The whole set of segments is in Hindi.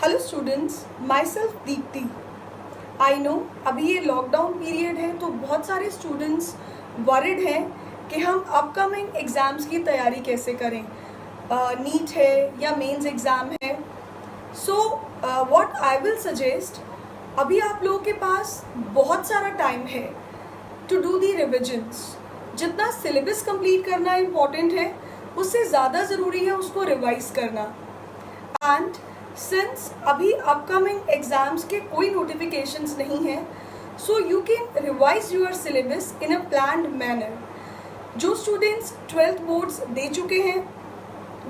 Hello students, my self Deepti. I know अभी ये लॉकडाउन पीरियड है तो बहुत सारे स्टूडेंट्स वरिड हैं कि हम अपकमिंग एग्ज़ाम्स की तैयारी कैसे करें। नीट है या मेंस एग्ज़ाम है। So what I will suggest, अभी आप लोगों के पास बहुत सारा टाइम है टू डू दी रिविजन्स। जितना सिलेबस कंप्लीट करना इम्पॉर्टेंट है, उससे ज़्यादा ज़रूरी है उसको रिवाइज करना। एंड सिंस अभी अपकमिंग एग्जाम्स के कोई नोटिफिकेशंस नहीं है, so you can revise your syllabus in a planned manner. जो स्टूडेंट्स 12th बोर्ड्स दे चुके हैं,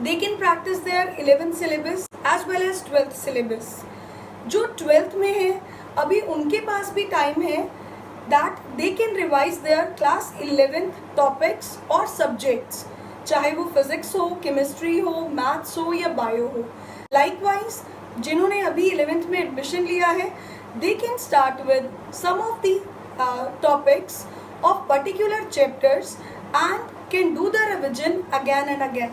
they can practise their 11th syllabus as well as 12th syllabus. जो 12th में है अभी उनके पास भी टाइम है that they can revise their class 11th topics और सब्जेक्ट्स, चाहे वो फिजिक्स हो, केमिस्ट्री हो, मैथ्स हो या बायो हो। लाइकवाइज जिन्होंने अभी 11th में एडमिशन लिया है, they can start with some of the topics of particular chapters and can do the revision again and again.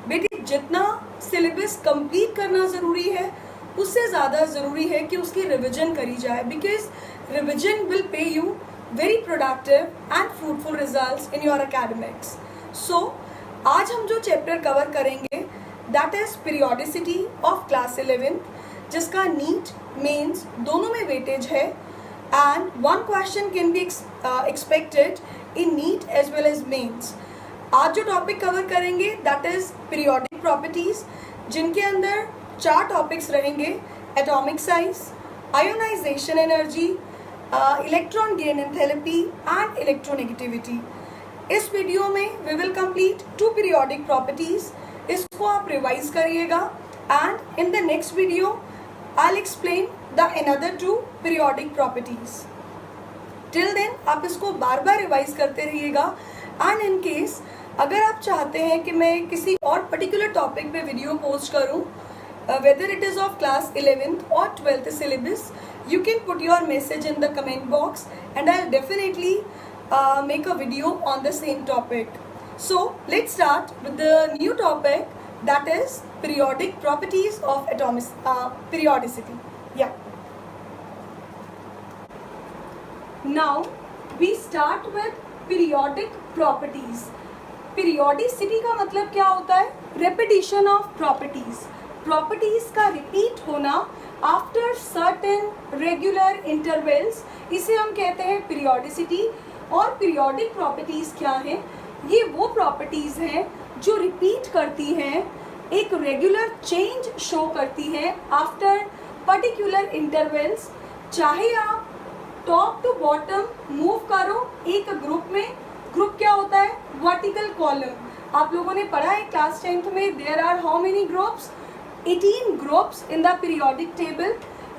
बेटी, जितना सिलेबस कंप्लीट करना ज़रूरी है, उससे ज़्यादा ज़रूरी है कि उसकी रिविजन करी जाए, because revision will pay you very productive and fruitful results in your academics. So आज हम जो चैप्टर कवर करेंगे that is periodicity of class 11th, जिसका नीट मेंस दोनों में वेटेज है and one question can be expected in NEET as well as mains. आज जो टॉपिक कवर करेंगे दैट इज पीरियोडिक प्रॉपर्टीज, जिनके अंदर 4 टॉपिक्स रहेंगे: atomic size, ionisation energy, electron gain enthalpy and electronegativity. इस वीडियो में we will complete 2 periodic properties. इसको आप रिवाइज करिएगा and in the next video I will explain the another 2 periodic properties. Till then आप इसको बार बार रिवाइज करते रहिएगा। एंड इन केस अगर आप चाहते हैं कि मैं किसी और पर्टिकुलर टॉपिक पे वीडियो पोस्ट करूं, whether it is of class 11th or 12th syllabus, you can put your message in the comment box and I'll definitely make a video on the same topic. So let's start with the new topic, that is periodic properties of periodicity. Yeah. Now we start with periodic properties. Periodicity का मतलब क्या होता है? Repetition of properties. प्रॉपर्टीज का रिपीट होना आफ्टर सर्टेन रेगुलर इंटरवल्स, इसे हम कहते हैं पीरियोडिसिटी। और पीरियोडिक प्रॉपर्टीज क्या हैं? ये वो प्रॉपर्टीज हैं जो रिपीट करती हैं, एक रेगुलर चेंज शो करती हैं आफ्टर पर्टिकुलर इंटरवल्स। चाहे आप टॉप टू बॉटम मूव करो एक ग्रुप में, ग्रुप क्या होता है? Vertical column. आप लोगों ने पढ़ा है क्लास 10th में, there are how many groups? 18 groups in the periodic table.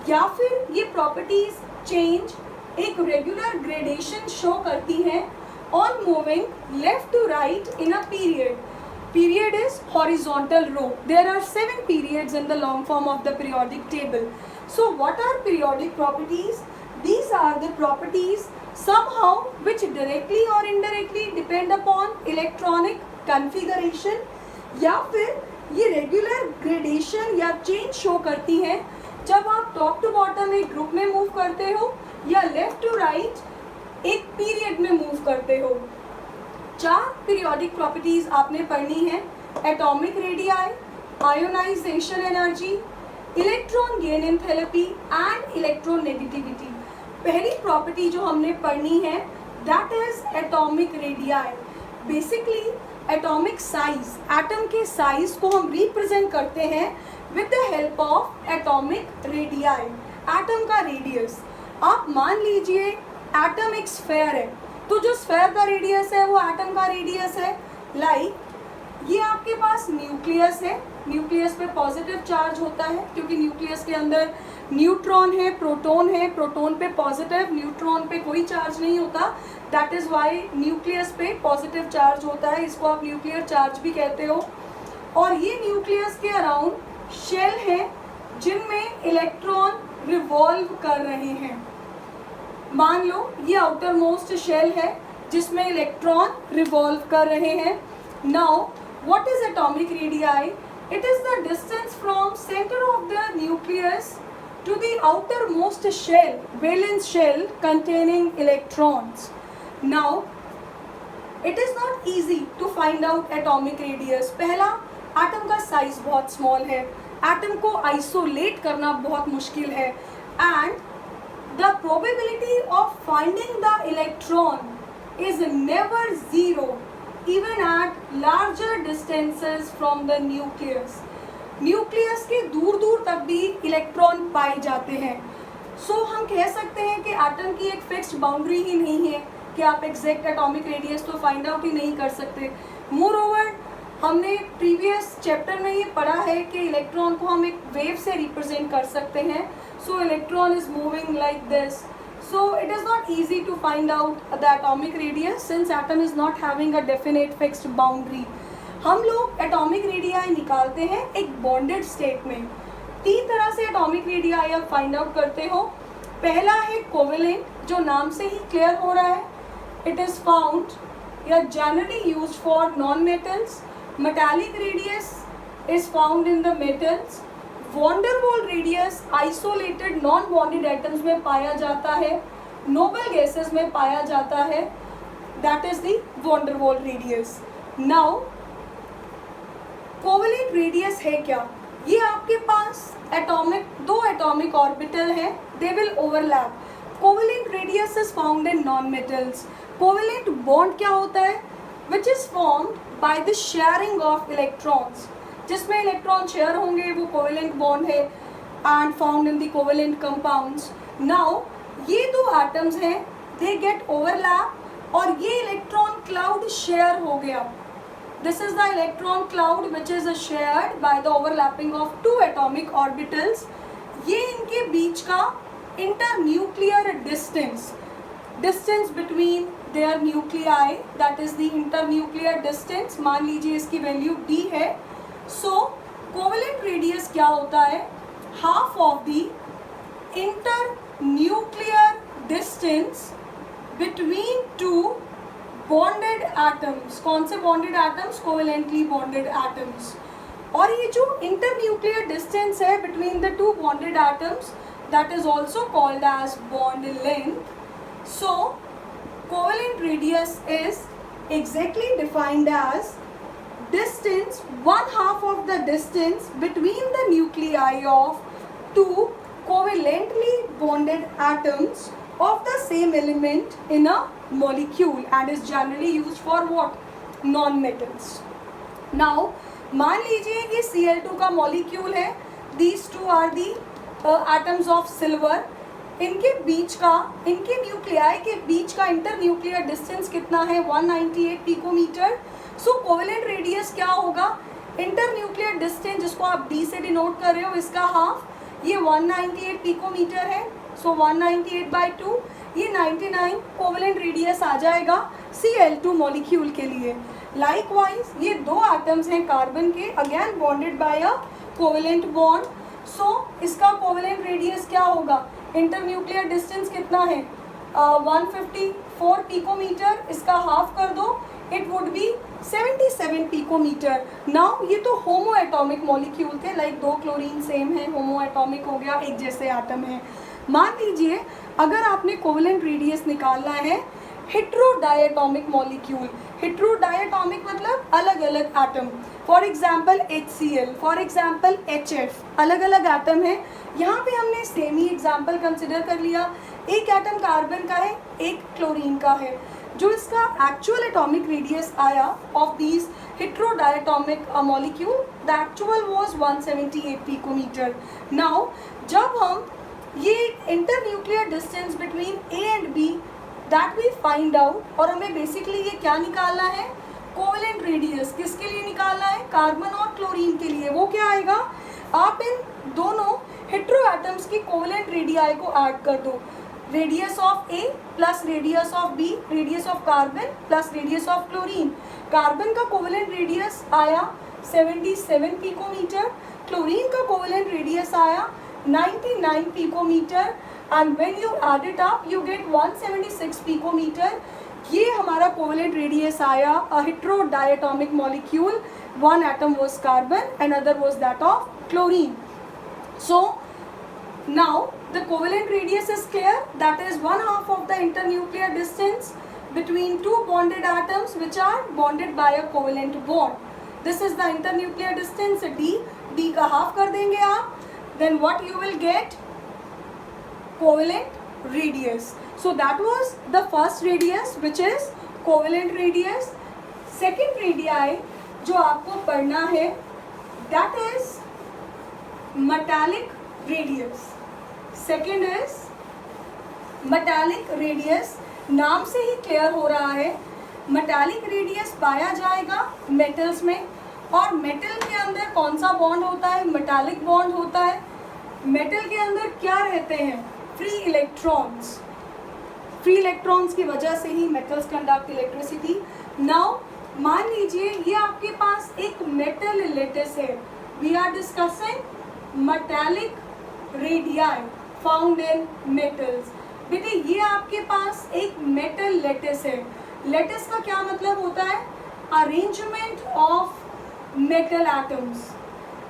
या फिर ये प्रॉपर्टीज चेंज एक रेगुलर ग्रेडेशन शो करती हैं on moving left to right in a period. Period is horizontal row. There are 7 periods in the long form of the periodic table. So what are periodic properties? These are the properties somehow which directly or indirectly depend upon electronic configuration, या फिर ये रेगुलर ग्रेडेशन या चेंज शो करती हैं जब आप टॉप टू बॉटम एक ग्रुप में मूव करते हो या लेफ्ट टू राइट एक पीरियड में मूव करते हो। 4 पीरियोडिक प्रॉपर्टीज आपने पढ़नी है: atomic radii, ionisation energy, electron gain enthalpy and electronegativity. पहली प्रॉपर्टी जो हमने पढ़नी है that is atomic radii. Basically atomic size, atom के साइज को हम रिप्रेजेंट करते हैं with the help of atomic radii. Atom का रेडियस, आप मान लीजिए एटम एक स्फेयर है, तो जो स्फेयर का रेडियस है वो एटम का रेडियस है। लाइक ये आपके पास न्यूक्लियस है, न्यूक्लियस पे पॉजिटिव चार्ज होता है क्योंकि न्यूक्लियस के अंदर न्यूट्रॉन है, प्रोटॉन पे पॉजिटिव, न्यूट्रॉन पे कोई चार्ज नहीं होता। दैट इज वाई न्यूक्लियस पे पॉजिटिव चार्ज होता है, इसको आप न्यूक्लियर चार्ज भी कहते हो। और ये न्यूक्लियस के अराउंड शेल है जिनमें इलेक्ट्रॉन रिवॉल्व कर रहे हैं। मान लो ये आउटर मोस्ट शेल है जिसमें इलेक्ट्रॉन रिवॉल्व कर रहे हैं। Now what is atomic radii? It is the distance from center of the nucleus to the outermost shell, valence shell containing electrons. Now it is not easy to find out atomic radius. पहला, एटम का साइज बहुत स्मॉल है, एटम को आइसोलेट करना बहुत मुश्किल है, and the probability of finding the electron is never zero even at larger distances from the nucleus. Nucleus के दूर दूर तक भी इलेक्ट्रॉन पाए जाते हैं. सो हम कह सकते हैं कि एटम की एक फिक्स्ड बाउंड्री ही नहीं है कि आप एग्जैक्ट एटॉमिक रेडियस तो फाइंड आउट ही नहीं कर सकते. मोर ओवर, हमने प्रीवियस चैप्टर में ये पढ़ा है कि इलेक्ट्रॉन को हम एक वेव से रिप्रेजेंट कर सकते हैं. So electron is moving like this. So it is not easy to find out the atomic radius since atom is not having a definite fixed boundary. हम लोग एटॉमिक रेडियाई निकालते हैं एक बॉन्डेड स्टेट में. 3 तरह से एटॉमिक रेडियाई आप फाइंड आउट करते हो. पहला है कोवेलेंट, जो नाम से ही क्लियर हो रहा है. इट इज़ फाउंड या generally used for non metals. Metallic radius is found in the metals. Van der Waal radius isolated non bonded atoms में पाया जाता है, नोबल गैसेस में पाया जाता है. That is the van der Waal radius. Now covalent radius है क्या? ये आपके पास दो एटॉमिक ऑर्बिटल है, they will overlap. Covalent radius is found in non metals. Covalent bond क्या होता है? Which is formed by the sharing of electrons. जिसमें इलेक्ट्रॉन शेयर होंगे वो कोवेलेंट बॉन्ड है and found in the covalent compounds. Now ये दो एटम्स हैं, दे गेट ओवरलैप और ये इलेक्ट्रॉन क्लाउड शेयर हो गया. This is the electron cloud which is shared by the overlapping of 2 atomic orbitals. ये इनके बीच का internuclear distance between their nuclei, that is the internuclear distance. मान लीजिए इसकी वैल्यू d है. So covalent radius क्या होता है? Half of the internuclear distance between 2 bonded atoms. कौन से bonded atoms? Covalently bonded atoms. और ये जो इंटरन्यूक्लियर डिस्टेंस है between the 2 bonded atoms, that is also called as bond length. So covalent radius is exactly defined as distance, 1/2 of the distance between the nuclei of 2 covalently bonded atoms of the same element in a molecule and is generally used for what? Non-metals. Now मान लीजिए ये Cl2 का मॉलिक्यूल है. These two are the atoms of silver. इनके बीच का, इनके न्यूक्लियाई के बीच का इंटरन्यूक्लियर डिस्टेंस कितना है? 198 पिकोमीटर. सो कोवेलेंट रेडियस क्या होगा? इंटरन्यूक्लियर डिस्टेंस जिसको आप d से डिनोट कर रहे हो, इसका हाफ, ये 198 पिकोमीटर है. सो 198/2, ये 99 कोवेलेंट रेडियस आ जाएगा Cl2 मॉलिक्यूल के लिए. लाइकवाइज ये 2 एटम्स हैं कार्बन के, again bonded by a covalent bond. So इसका कोवेलेंट रेडियस क्या होगा? इंटरन्यूक्लियर डिस्टेंस कितना है? 154 पिकोमीटर. इसका हाफ कर दो, it would be 77 picometre. Now ये तो होमो एटॉमिक मॉलिक्यूल थे, लाइक 2 क्लोरीन सेम है, होमो एटॉमिक हो गया, एक जैसे एटम है. मान लीजिए अगर आपने कोवेलेंट रेडियस निकालना है हेट्रोडायटॉमिक मॉलिक्यूल. हेट्रोडायटॉमिक मतलब अलग अलग atom. For example HCl, for example HF, अलग अलग एटम है. यहाँ पे हमने सेम ही एग्जाम्पल कंसिडर कर लिया. एक एटम कार्बन का है, एक क्लोरीन का है. जो इसका एक्चुअल एटॉमिक रेडियस आया of these heterodiatomic molecule, the actual was 178 picometre. Now जब हम ये internuclear distance between A and B that we find out, और हमें बेसिकली ये क्या निकालना है? Covalent radius. किसके लिए निकालना है? कार्बन और क्लोरीन के लिए. वो क्या आएगा? आप इन दोनों हेट्रो एटम्स की कोवेलेंट रेडियाई को ऐड कर दो. Radius of A plus radius of B, radius of carbon plus radius of chlorine. Carbon का कोवेलेंट रेडियस आया 77 पिकोमीटर, क्लोरीन का कोवेलेंट रेडियस आया 99 picometre, and when you add it up you get 176 picometre. ये हमारा कोवेलेंट रेडियस आया a heterodiatomic molecule. One atom was carbon, another was that of chlorine. So Now the covalent radius is clear, that is 1/2 of the internuclear distance between two bonded atoms which are bonded by a covalent bond. This is the internuclear distance d. d का हाफ कर देंगे आप, then what you will get? Covalent radius. So that was the first radius, which is covalent radius. Second radii जो आपको पढ़ना है, that is metallic radius. Second is metallic radius. नाम से ही क्लियर हो रहा है, metallic radius पाया जाएगा metals में, और metal के अंदर कौन सा बॉन्ड होता है? metallic बॉन्ड होता है. metal के अंदर क्या रहते हैं? Free electrons. फ्री इलेक्ट्रॉन्स की वजह से ही metals कंडक्ट इलेक्ट्रिसिटी. नाउ मान लीजिए ये आपके पास एक मेटल लेटिस है. We are discussing metallic radii found in metals. बेटे ये आपके पास एक मेटल लेटिस है. लेटिस का क्या मतलब होता है? Arrangement of metal atoms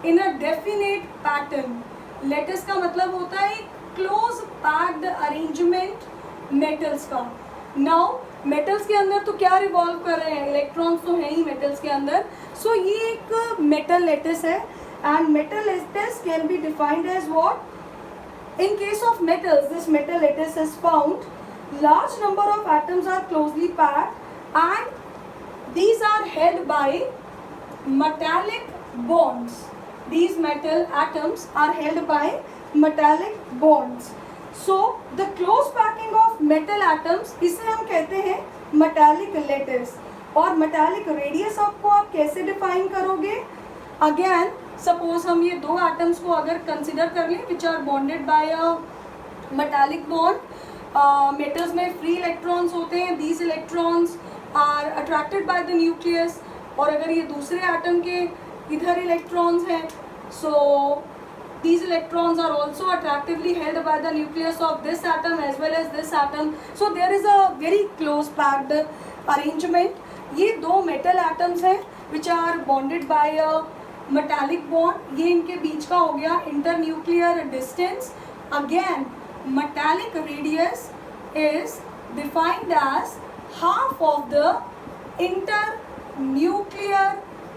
in a definite pattern. Lattice का मतलब होता है क्लोज पैक्ड अरेंजमेंट मेटल्स का. नाउ मेटल्स के अंदर तो क्या रिवॉल्व कर रहे हैं? इलेक्ट्रॉन्स तो हैं ही मेटल्स के अंदर. सो ये एक मेटल लेटिस है, and metal lattice can be defined as what? In case of metals, this metal lattice is found. Large number of atoms are closely packed and these are held by metallic bonds. These metal atoms are held by metallic bonds. So the close packing of metal atoms, इसे हम कहते हैं metallic lattice. और metallic radius आपको आप कैसे define करोगे? Again, सपोज हम ये दो एटम्स को अगर कंसिडर कर लें which are bonded by a metallic bond. Metals में फ्री इलेक्ट्रॉन्स होते हैं. These electrons are attracted by the nucleus. और अगर ये दूसरे एटम के इधर इलेक्ट्रॉन्स हैं, so these electrons are also attractively held by the nucleus of this atom as well as this atom. So there is a very close packed arrangement. ये दो मेटल एटम्स हैं which are bonded by a metallic bond. ये इनके बीच का हो गया internuclear distance. Again metallic radius is defined as half of the internuclear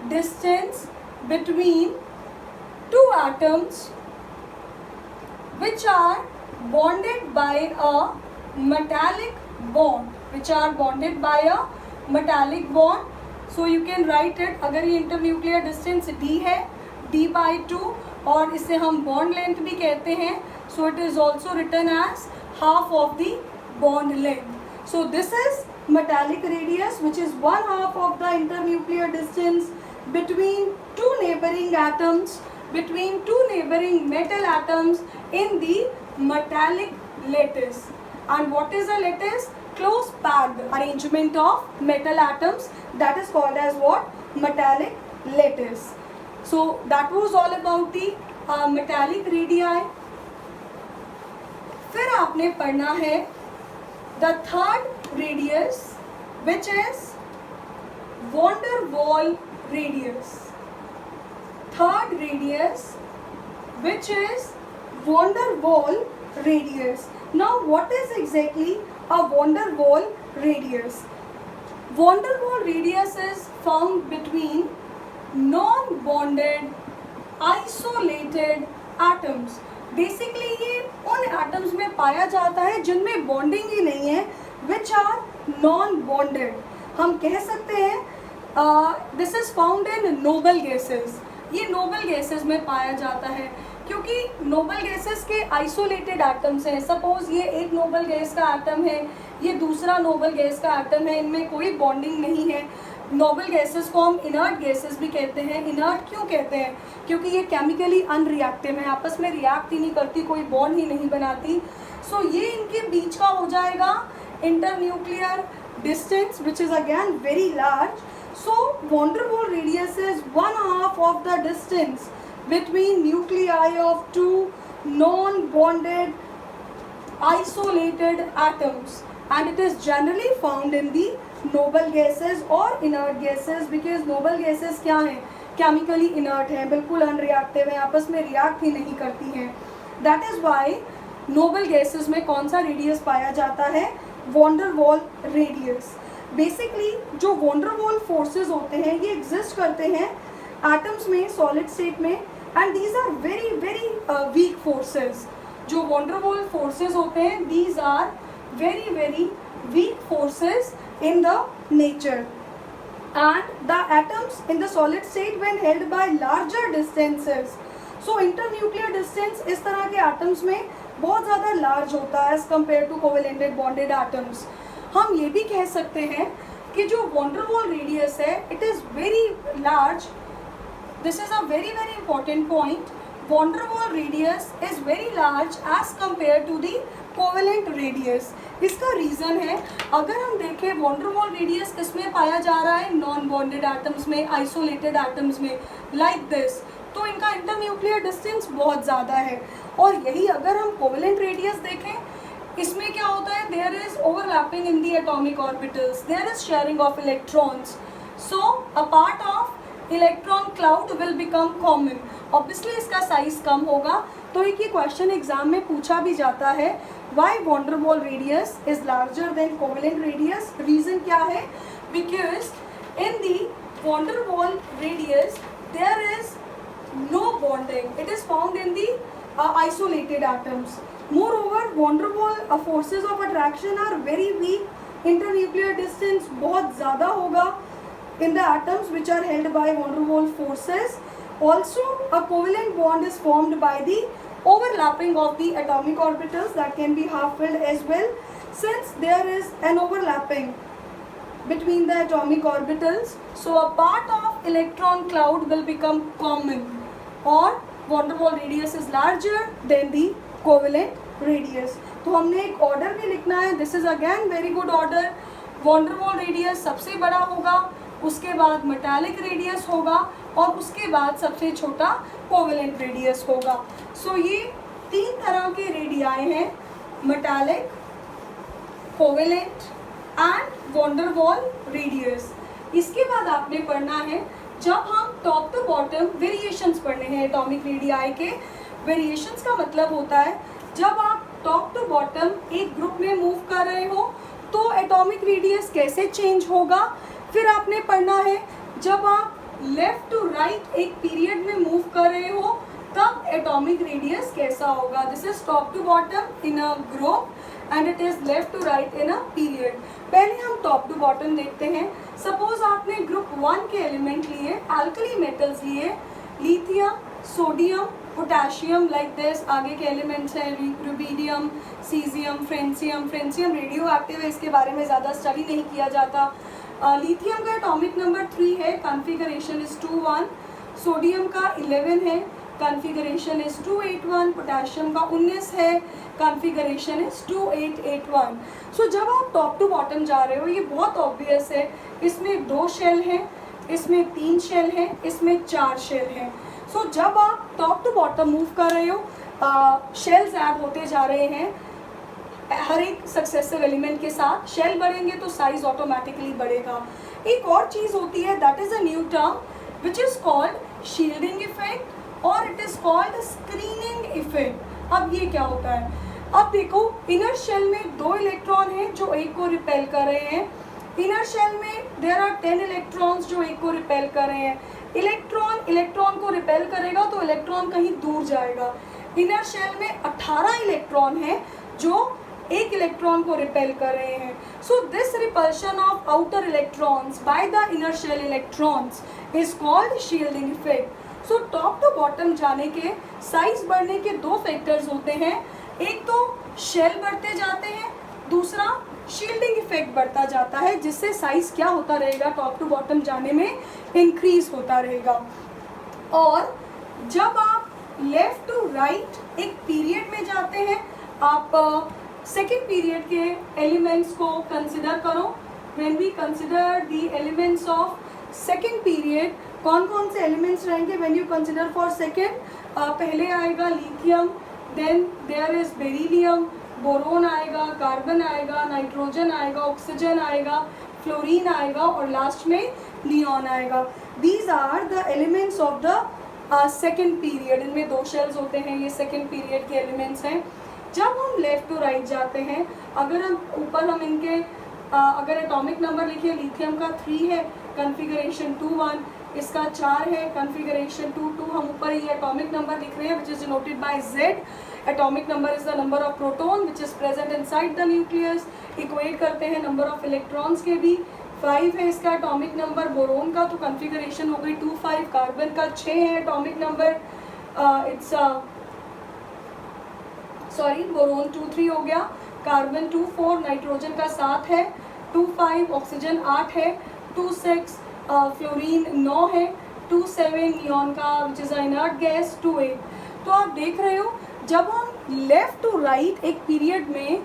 distance between two atoms which are bonded by a metallic bond. Which are bonded by a metallic bond. So you can write it. अगर ये इंटरन्यूक्लियर डिस्टेंस d है, d/2, और इसे हम बॉन्ड लेंथ भी कहते हैं. So it is also written as half of the bond length. So this is metallic radius, which is 1/2 of the internuclear distance between two neighboring atoms, between two neighboring metal atoms in the metallic lattice. And what is a lattice? Close packed arrangement of metal atoms, that is called as what? Metallic lattice. So that was all about the metallic radii. फिर आपने पढ़ना है the third radius, which is van der Waal radius. Third radius, which is van der Waal radius. Now what is exactly a van der Waal radius? Van der Waal radius is found between non-bonded isolated atoms. Basically ये उन एटम्स में पाया जाता है जिनमें बॉन्डिंग ही नहीं है, विच आर नॉन बॉन्डेड. हम कह सकते हैं this is found in noble gases. ये नोबल गैसेस में पाया जाता है क्योंकि नोबल गैसेस के आइसोलेटेड एटम्स हैं. सपोज ये एक नोबल गैस का एटम है, ये दूसरा नोबल गैस का एटम है, इनमें कोई बॉन्डिंग नहीं है. नोबल गैसेस को हम इनर्ट गैसेस भी कहते हैं. इनर्ट क्यों कहते हैं? क्योंकि ये केमिकली अनरिएक्टिव है, आपस में रिएक्ट ही नहीं करती, कोई बॉन्ड ही नहीं बनाती. सो ये इनके बीच का हो जाएगा internuclear distance, which is again very large. So van der Waal radius is 1/2 of the distance between nuclei of two non-bonded isolated atoms, and it is generally found in the noble gases और inert gases, because noble gases क्या हैं? केमिकली इनर्ट हैं, बिल्कुल अनरिएक्टिव हैं, आपस में रिएक्ट ही नहीं करती हैं. That is why noble gases में कौन सा रेडियस पाया जाता है, van der Waals radius. Basically जो वॉन डेर वाल फोर्सेज होते हैं ये एग्जिस्ट करते हैं एटम्स में, सॉलिड स्टेट में, and these are very very weak forces. जो वॉन डेर वाल फोर्सेज होते हैं these are very very weak forces in the nature, and the atoms in the solid state when held by larger distances, so internuclear distance इस तरह के atoms में बहुत ज़्यादा large होता है as compared to covalent bonded atoms। हम ये भी कह सकते हैं कि जो van der Waal radius है it is very large, this is a very very important point, van der Waal radius is very large as compared to the covalent radius. इसका रीज़न है, अगर हम देखें वॉन डेर वाल रेडियस किसमें पाया जा रहा है, नॉन बॉन्डेड एटम्स में, आइसोलेटेड एटम्स में, लाइक दिस, तो इनका इंटरन्यूक्लियर डिस्टेंस बहुत ज़्यादा है। और यही अगर हम कोवेलेंट रेडियस देखें इसमें क्या होता है, there is overlapping in the atomic orbitals, there is sharing of electrons, so a part of electron cloud will become common, obviously इसका साइज कम होगा। तो एक ये क्वेश्चन एग्जाम में पूछा भी जाता है, why van der Waals radius is larger than covalent radius. Reason क्या है, because in the van der Waals radius there is no bonding, it is found in the isolated atoms. Moreover, van der Waal forces of attraction are very weak, internuclear distance बहुत ज़्यादा होगा in the atoms which are held by van der Waal forces. Also, a covalent bond is formed by the overlapping of the atomic orbitals that can be half filled as well. Since there is an overlapping between the atomic orbitals, so a part of electron cloud will become common, or van der Waal radius is larger than the covalent radius. तो हमने एक ऑर्डर भी लिखना है, this is again very good order. van der Waal radius सबसे बड़ा होगा, उसके बाद मेटालिक रेडियस होगा और उसके बाद सबसे छोटा कोवेलेंट रेडियस होगा। सो ये तीन तरह के रेडियाई हैं, metallic, covalent and van der Waal radius. इसके बाद आपने पढ़ना है, जब हम टॉप टू बॉटम वेरिएशंस पढ़ने हैं एटॉमिक रेडियाई के। वेरिएशंस का मतलब होता है जब आप टॉप टू बॉटम एक ग्रुप में मूव कर रहे हो तो एटॉमिक रेडियस कैसे चेंज होगा। फिर आपने पढ़ना है जब आप लेफ्ट टू राइट एक पीरियड में मूव कर रहे हो तब एटॉमिक रेडियस कैसा होगा। This is top to bottom in a group and it is left to right in a period. पहले हम टॉप टू बॉटम देखते हैं। सपोज आपने ग्रुप 1 के एलिमेंट लिए, अल्कली मेटल्स लिए, lithium, sodium, potassium, like this. आगे के एलिमेंट्स हैं rubidium, caesium, francium. Francium radio active है, इसके बारे में ज़्यादा स्टडी नहीं किया जाता। लिथियम का एटॉमिक नंबर 3 है, कॉन्फ़िगरेशन इज 2-1। सोडियम का 11 है, कॉन्फ़िगरेशन इज 281। पोटेशियम का 19 है, कॉन्फ़िगरेशन इज 2881। सो जब आप टॉप टू बॉटम जा रहे हो ये बहुत ऑब्वियस है, इसमें 2 शेल हैं, इसमें 3 शेल हैं, इसमें 4 शेल हैं। सो जब आप टॉप टू बॉटम मूव कर रहे हो शेल्स ऐड होते जा रहे हैं हर एक सक्सेसिव एलिमेंट के साथ। शेल बढ़ेंगे तो साइज ऑटोमेटिकली बढ़ेगा। एक और चीज़ होती है, that is a new term which is called shielding effect और it is called screening effect. अब ये क्या होता है, अब देखो इनर शेल में 2 इलेक्ट्रॉन हैं जो एक को रिपेल कर रहे हैं। इनर शेल में देयर आर 10 इलेक्ट्रॉन्स जो एक को रिपेल कर रहे हैं। इलेक्ट्रॉन को रिपेल करेगा तो इलेक्ट्रॉन कहीं दूर जाएगा। इनर शेल में 18 इलेक्ट्रॉन हैं जो एक इलेक्ट्रॉन को रिपेल कर रहे हैं। So this repulsion of outer electrons by the inner shell electrons is called shielding effect. So top to bottom जाने के साइज बढ़ने के 2 फैक्टर्स होते हैं, एक तो शेल बढ़ते जाते हैं, दूसरा शील्डिंग इफेक्ट बढ़ता जाता है, जिससे साइज क्या होता रहेगा, टॉप टू बॉटम जाने में इंक्रीज होता रहेगा। और जब आप लेफ्ट टू राइट एक पीरियड में जाते हैं, आप सेकेंड पीरियड के एलिमेंट्स को कंसिडर करो। When we consider the elements of second period, कौन कौन से एलिमेंट्स रहेंगे when you consider for second. पहले आएगा lithium, then there is beryllium, boron आएगा, कार्बन आएगा, नाइट्रोजन आएगा, ऑक्सीजन आएगा, फ्लोरीन आएगा और लास्ट में नियॉन आएगा। These are the elements of the second period, इनमें 2 शेल्स होते हैं, ये सेकेंड पीरियड के एलिमेंट्स हैं। जब हम लेफ़्ट टू राइट जाते हैं, अगर हम ऊपर हम इनके अगर एटॉमिक नंबर लिखिए, लिथियम का 3 है, कॉन्फ़िगरेशन 2-1, इसका 4 है, कॉन्फ़िगरेशन 2-2। हम ऊपर ये एटॉमिक नंबर लिख रहे हैं which is denoted by Z। Atomic number is the number of proton which is present inside the nucleus. Equate करते हैं नंबर ऑफ इलेक्ट्रॉन्स के भी। 5 है इसका एटॉमिक नंबर बोरोन का, तो कॉन्फ़िगरेशन हो गई 2-5। कार्बन का 6 है एटॉमिक नंबर, बोरोन 2-3 हो गया, कार्बन 2-4, नाइट्रोजन का 7 है, 2-5, ऑक्सीजन 8 है, 2-6, फ्लोरीन 9 है, 2-7 नियॉन का विच इज़ इनर्ट गैस, 2-8। तो आप देख रहे हो जब हम लेफ़्ट टू राइट एक पीरियड में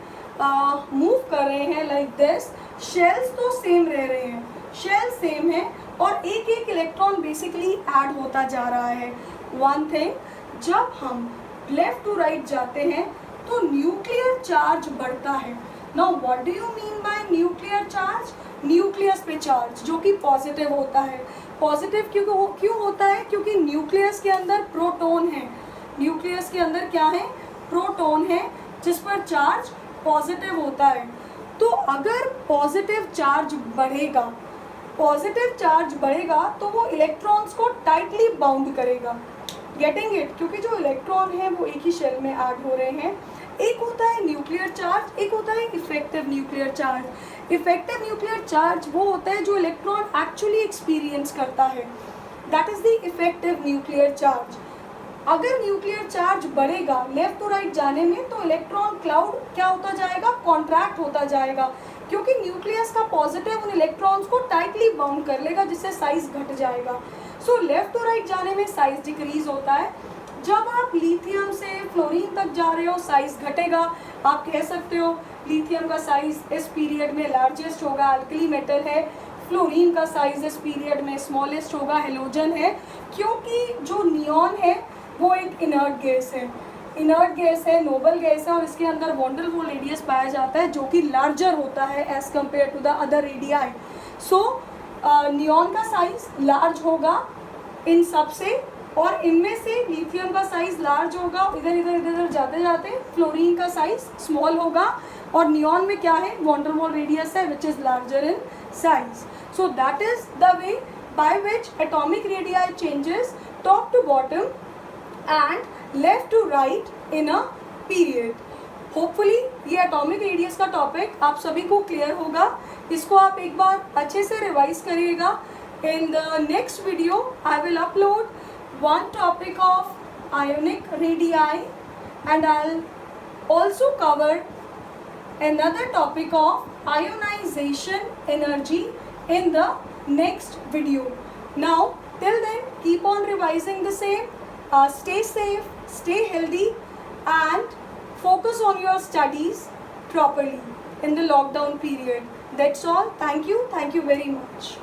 मूव कर रहे हैं लाइक दिस, शेल्स तो सेम रह रहे हैं, शेल सेम है और एक एक इलेक्ट्रॉन बेसिकली ऐड होता जा रहा है। वन थिंग, जब हम लेफ़्ट टू राइट जाते हैं तो न्यूक्लियर चार्ज बढ़ता है। Now what do you mean by nuclear charge? Nucleus पे चार्ज जो कि पॉजिटिव होता है। पॉजिटिव क्यों होता है? क्योंकि न्यूक्लियस के अंदर प्रोटॉन है, न्यूक्लियस के अंदर क्या है? प्रोटॉन है, जिस पर चार्ज पॉजिटिव होता है। तो अगर पॉजिटिव चार्ज बढ़ेगा तो वो इलेक्ट्रॉन्स को टाइटली बाउंड करेगा। Getting it? क्योंकि जो इलेक्ट्रॉन है वो एक ही शेल में ऐड हो रहे हैं। एक होता है न्यूक्लियर चार्ज, एक होता है effective nuclear charge. Effective nuclear charge वो होता है जो इलेक्ट्रॉन एक्चुअली एक्सपीरियंस करता है, that is the effective nuclear charge. अगर न्यूक्लियर चार्ज बढ़ेगा लेफ्ट टू राइट जाने में तो इलेक्ट्रॉन क्लाउड क्या होता जाएगा? कॉन्ट्रैक्ट होता जाएगा, क्योंकि न्यूक्लियस का पॉजिटिव उन इलेक्ट्रॉन्स को टाइटली बाउंड कर लेगा, जिससे साइज घट जाएगा। सो लेफ्ट टू राइट जाने में साइज डिक्रीज होता है। जब आप लिथियम से फ्लोरीन तक जा रहे हो साइज घटेगा। आप कह सकते हो लिथियम का साइज इस पीरियड में लार्जेस्ट होगा, अल्कली मेटल है। फ्लोरीन का साइज इस पीरियड में स्मॉलेस्ट होगा, हेलोजन है, क्योंकि जो नियॉन है वो एक इनर्ट गैस है, नोबल गैस है और इसके अंदर वॉन डेर वाल्स रेडियस पाया जाता है जो कि लार्जर होता है as compare to the other radii. So neon का साइज लार्ज होगा इन सब से, और इनमें से लिथियम का साइज लार्ज होगा, इधर जाते जाते फ्लोरीन का साइज स्मॉल होगा, और नियॉन में क्या है? वॉन डेर वाल्स रेडियस है which is larger in size. So that is the way by which atomic radii changes top to bottom and left to right in a period. Hopefully ये atomic radius का टॉपिक आप सभी को क्लियर होगा। इसको आप एक बार अच्छे से रिवाइज करिएगा। In the next video I will upload one topic of ionic radii and I'll also cover another topic of ionization energy in the next video. Now till then keep on revising the same, stay safe, stay healthy and focus on your studies properly in the lockdown period. That's all. Thank you very much.